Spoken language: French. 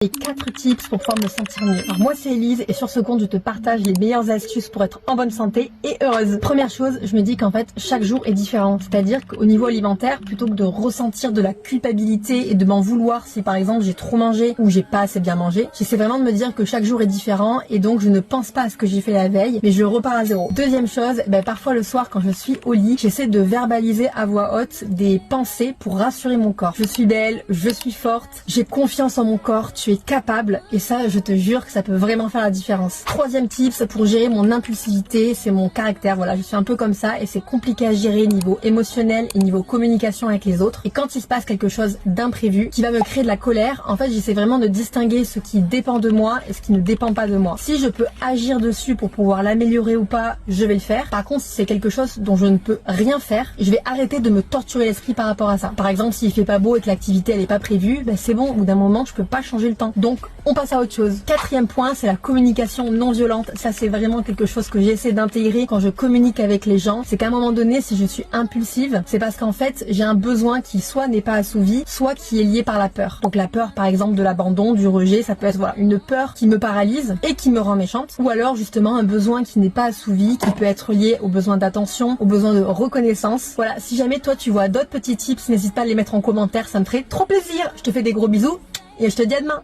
Et 4 tips pour pouvoir me sentir mieux. Alors moi c'est Elise et sur ce compte je te partage les meilleures astuces pour être en bonne santé et heureuse. Première chose, je me dis qu'en fait chaque jour est différent. C'est-à-dire qu'au niveau alimentaire, plutôt que de ressentir de la culpabilité et de m'en vouloir si par exemple j'ai trop mangé ou j'ai pas assez bien mangé, j'essaie vraiment de me dire que chaque jour est différent et donc je ne pense pas à ce que j'ai fait la veille, mais je repars à zéro. Deuxième chose, parfois le soir quand je suis au lit, j'essaie de verbaliser à voix haute des pensées pour rassurer mon corps. Je suis belle, je suis forte, j'ai confiance en mon corps, tu es capable, et ça je te jure que ça peut vraiment faire la différence. Troisième tips pour gérer mon impulsivité, c'est mon caractère. Voilà, je suis un peu comme ça et c'est compliqué à gérer niveau émotionnel et niveau communication avec les autres. Et quand il se passe quelque chose d'imprévu qui va me créer de la colère, en fait j'essaie vraiment de distinguer ce qui dépend de moi et ce qui ne dépend pas de moi. Si je peux agir dessus pour pouvoir l'améliorer ou pas, je vais le faire. Par contre, si c'est quelque chose dont je ne peux rien faire, je vais arrêter de me torturer l'esprit par rapport à ça. Par exemple, s'il fait pas beau et que l'activité elle est pas prévue, c'est bon, au bout d'un moment je peux pas changer le temps. Donc on passe à autre chose. Quatrième point, c'est la communication non violente. Ça c'est vraiment quelque chose que j'essaie d'intégrer quand je communique avec les gens. C'est qu'à un moment donné, si je suis impulsive, c'est parce qu'en fait j'ai un besoin qui soit n'est pas assouvi, soit qui est lié par la peur. Donc la peur par exemple de l'abandon, du rejet, ça peut être une peur qui me paralyse et qui me rend méchante. Ou alors justement un besoin qui n'est pas assouvi, qui peut être lié au besoin d'attention, au besoin de reconnaissance. Voilà, si jamais toi tu vois d'autres petits tips, n'hésite pas à les mettre en commentaire, ça me ferait trop plaisir. Je te fais des gros bisous et je te dis à demain.